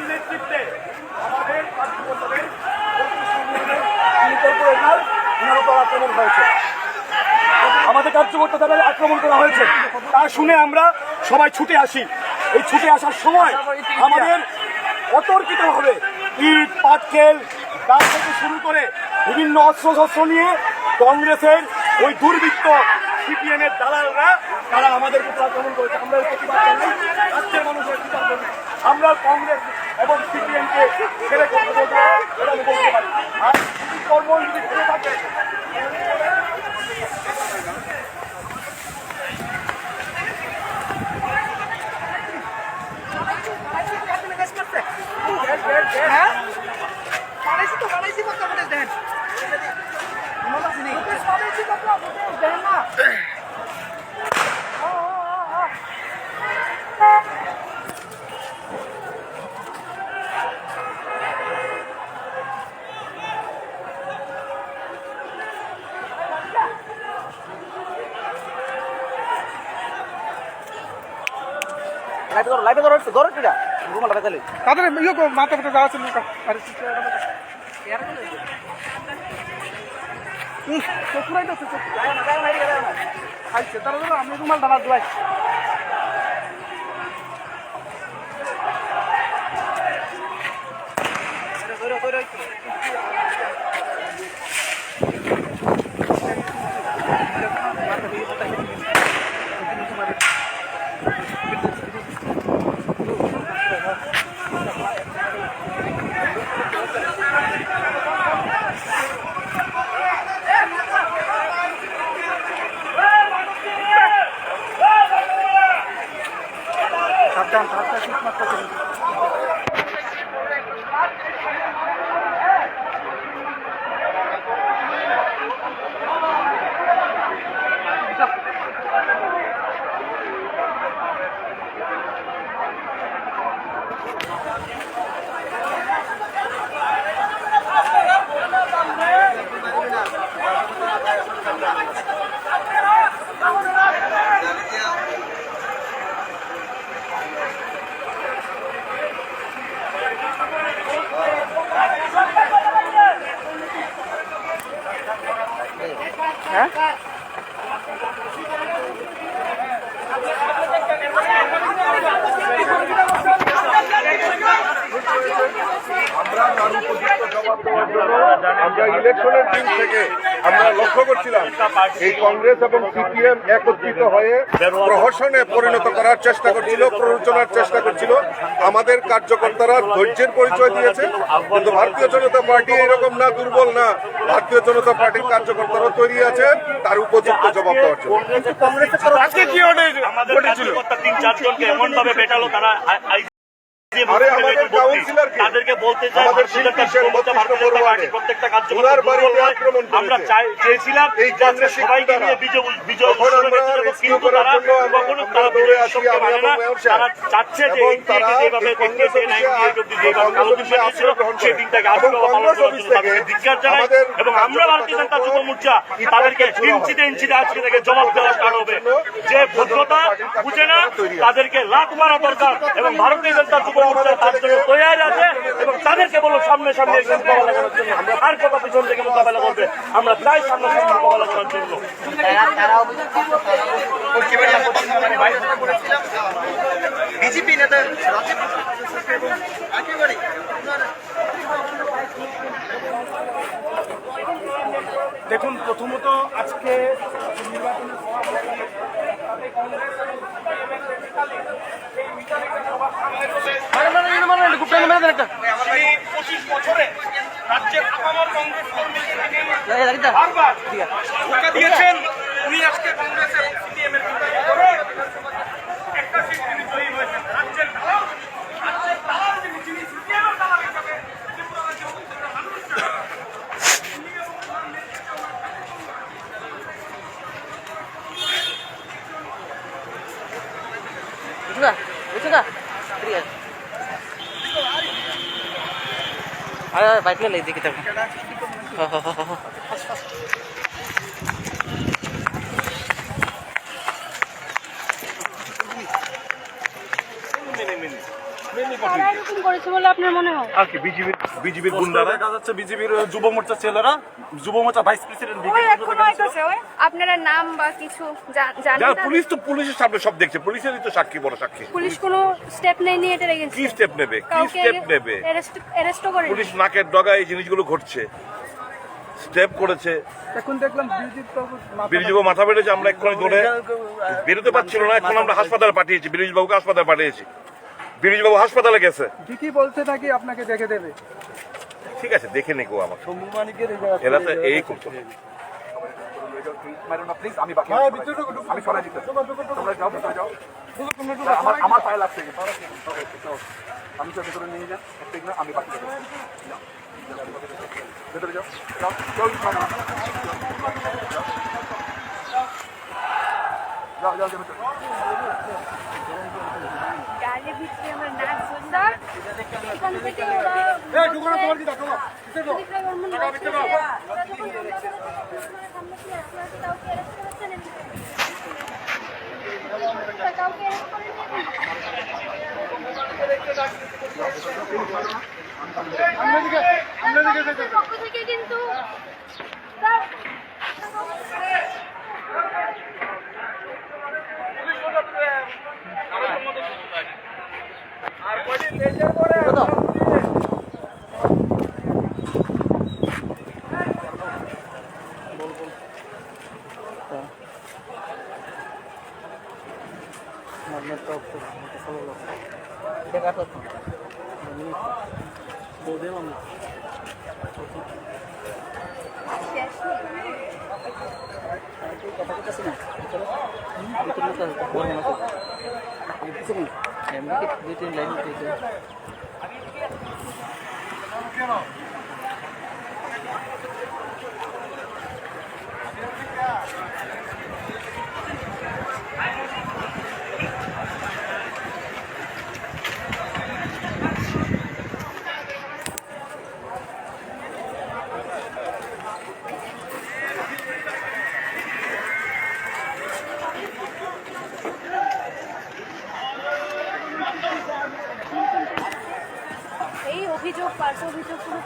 নেতৃত্বে আমাদের আক্রমণ হয়েছে, আমাদের কার্যকর্তাদের আক্রমণ করা হয়েছে। তা শুনে আমরা সবাই ছুটে আসি। এই ছুটে আসার সময় আমাদের অতর্কিতভাবে ইট পাটকেল তার থেকে শুরু করে বিভিন্ন অস্ত্রশস্ত্র নিয়ে কংগ্রেসের ওই দুর্বৃত্ত সিপিএম এর দালালরা তারা আমাদের উপর আক্রমণ করেছে। আমরা প্রতিবাদ জানাই, রাজ্যের মানুষের বিচার করি। আমরা কংগ্রেস এবং সিপিএমকে ছেড়ে করতে বলবো, এটা আমি বলতে পারি। আর কর্ম যদি ঘুরে থাকে তাদের মাথা পেতে যাওয়া ছিল। আমি রুমাল দাঁড়া দুয়াই আমরা ইলেকশনের দিন থেকে আমরা লক্ষ্য করছিলাম এই কংগ্রেস এবং সিপিএম একত্রিত হয়ে প্রহসনে পরিণত করার চেষ্টা করছিল, প্ররোচনার চেষ্টা করছিল। আমাদের কার্যকর্তারা ধৈর্যের পরিচয় দিয়েছে, কিন্তু ভারতীয় জনতা পার্টি এরকম না, দুর্বল না। ভারতীয় জনতা পার্টির কার্যকর্তারা তৈরি আছে তার উপযুক্ত জবাব দেওয়ার জন্য। তাদেরকে বলতে চাই প্রত্যেকটা কার্যক্রম আমরা চেয়েছিলাম সবাইকে নিয়ে বিজয় কিন্তু তারা কখনো তারা চাচ্ছে যে যেভাবে সেই দিনটাকে আরো পালন করার জন্য তাদেরকে ধিক্কার জানাই। এবং আমরা ভারতীয় জনতা যুব মোর্চা তাদেরকে ইঞ্চিতে ইঞ্চিতে আজকে থেকে জবাব দেওয়া স্টার্ট হবে। যে ভদ্রতা বুঝে না তাদেরকে লাত মারা দরকার এবং ভারতীয় জনতা যুব মোর্চা তার জন্য তৈরি আছে এবং তাদেরকে বলো সামনে সামনে মোকাবেলা করার জন্য। আর কথা পিছন থেকে মোকাবেলা করবে, আমরা চাই সামনে সামনে মোকাবেলা করার জন্য। বিজেপি নেতা দেখুন, প্রথমত আজকে রাজ্যের আপামর কংগ্রেস কর্মী বারবার ধোঁকা দিয়েছেন। উনি আজকে কংগ্রেসের বুঝলা বুঝলা ঠিক আছে আরে বাইক লে দেখি তখন তারা এরকম করেছে বলে আপনার মনে হয়? আর কি বিজিবির গুন্ডারা দেখা যাচ্ছে বিজেপির যুব মোর্চা ছেলেরা যুব মোর্চা ভাইস প্রেসিডেন্ট ওই এখনো হইতেছে ওই আপনারা নাম বা কিছু জানেন যারা না? পুলিশ তো পুলিশের সামনে সব দেখছে, পুলিশেরই তো সাক্ষী, বড় সাক্ষী। পুলিশ কোনো স্টেপ নেয়নি এটার কি এগেইনস্টে? স্টেপ নেবে, কি কাউকে স্টেপ নেবে? অ্যারেস্টও করে পুলিশ নাকের ডগায় এই জিনিসগুলো ঘটছে, স্টেপ করেছে। এখন দেখলাম বিরোধীবাবু মাথা বেড়েছে, আমরা এক্ষুনি দৌড়ে বেরোতে পারছিল না, এখন আমরা হাসপাতালে পাঠিয়েছি, বিরোধীবাবুকে হাসপাতালে পাঠিয়েছি। বিরোধীবাবু হাসপাতালে গেছে, ঠিকই বলছে নাকি আপনাকে দেখে দেবে। ঠিক আছে দেখে নিকো আমার এরা তো এই করতো। প্লিজ আমি বাকি আমি সরাই দিতে তোমরা যাও ভিতরে যাও আমার পায়ে লাগছে আমি তো ভিতরে নিয়ে যান একটা আমি বাকি ভিতরে যাও যাও যাও যাও যাও গাড়ির ভিতরে আমরা নাচ স্যার এখান থেকে ওরা এই দোকানে তোমার কি দেখো পক্ষ থেকে কিন্তু স্যার দুই তিন লাইন এই অভিযোগ পার্শ্ব অভিযোগ কোনো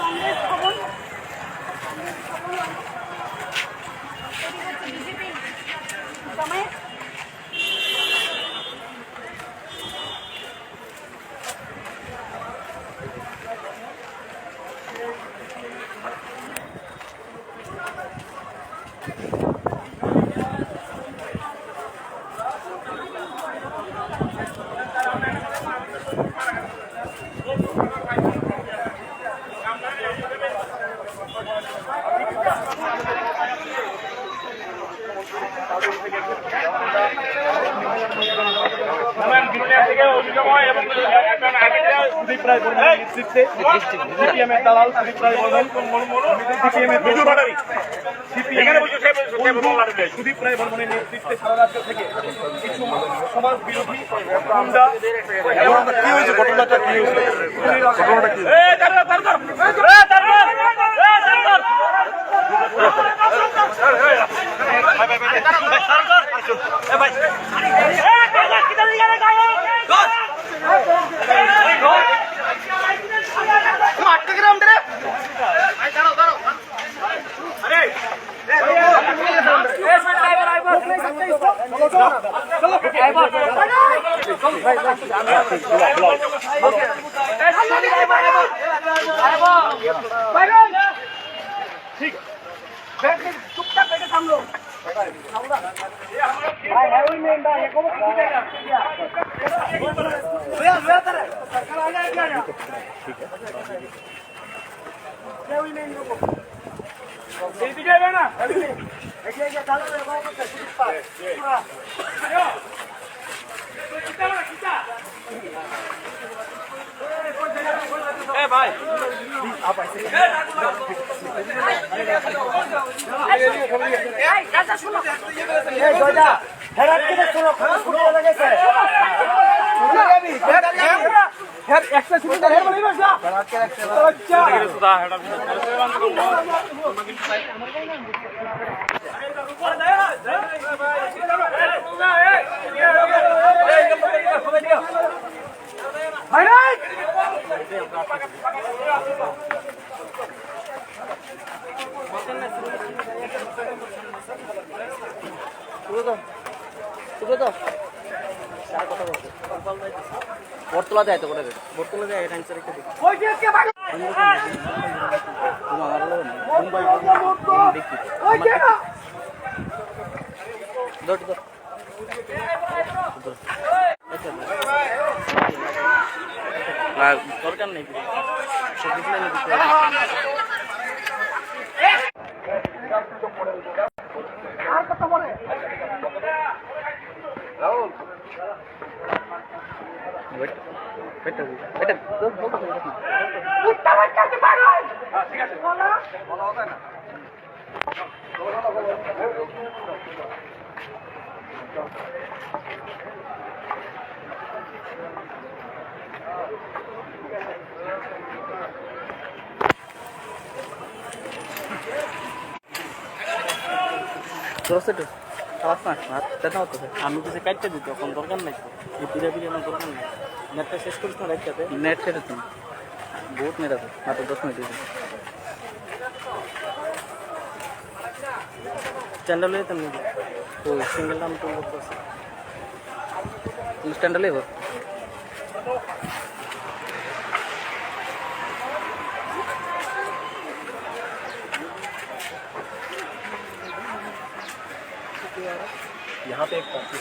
কংগ্রেস ভবন বিজেপি জামায়াত সুদীপ রায় বর্মনের নেতৃত্বে সিপিএমের দালাল সুদীপ রায় বর্মন সুদীপ রায় বর্মনের নেতৃত্বে সারা রাজ্য থেকে কিছু সমাজ বিরোধী গুন্ডা এবং কি হয়েছে ঘটনাটা কি হয়েছে ঘটনাটা কি বটতলা যায় তো করে বটতলা যায় এটা আনসার রেখে দেখি দরকার নেই সব কিছু আমি কিছু কাটতে দিত এখন দরকার নাই তো এই পিড়া পিড়ি আমার দরকার নাই নেটটা শেষ করিস না রাখতে নেট শেষ হচ্ছে বহুত নেট আছে মাত্র 10 মিনিট স্ট্যান্ডার্ড হয়ে তেমনি তো সিঙ্গেল নাম তো করতেছে স্ট্যান্ডার্ড লেবো यहाँ पे एक पार्टी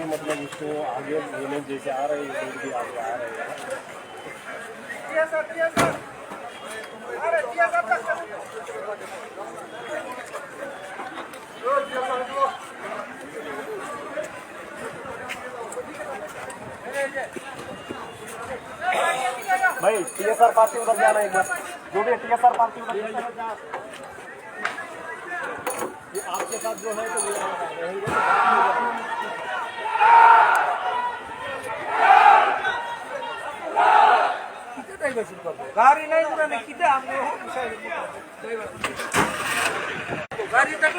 मतलब उसको आगे लेने जैसे आ रहे हैं भी आगे आ रहे हैं भाई टीएसआर पार्टी उधर जाना एक बार जो भी टीएसआर पार्टी उधर ये आपके साथ जो है तो गाड़ी नहीं उन्होंने कितना हमने गाड़ी तक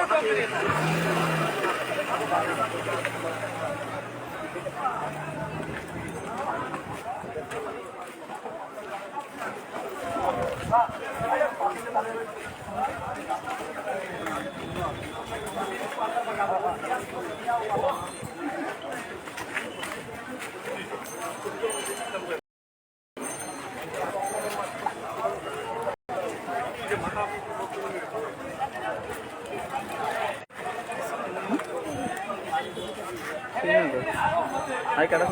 हाई करा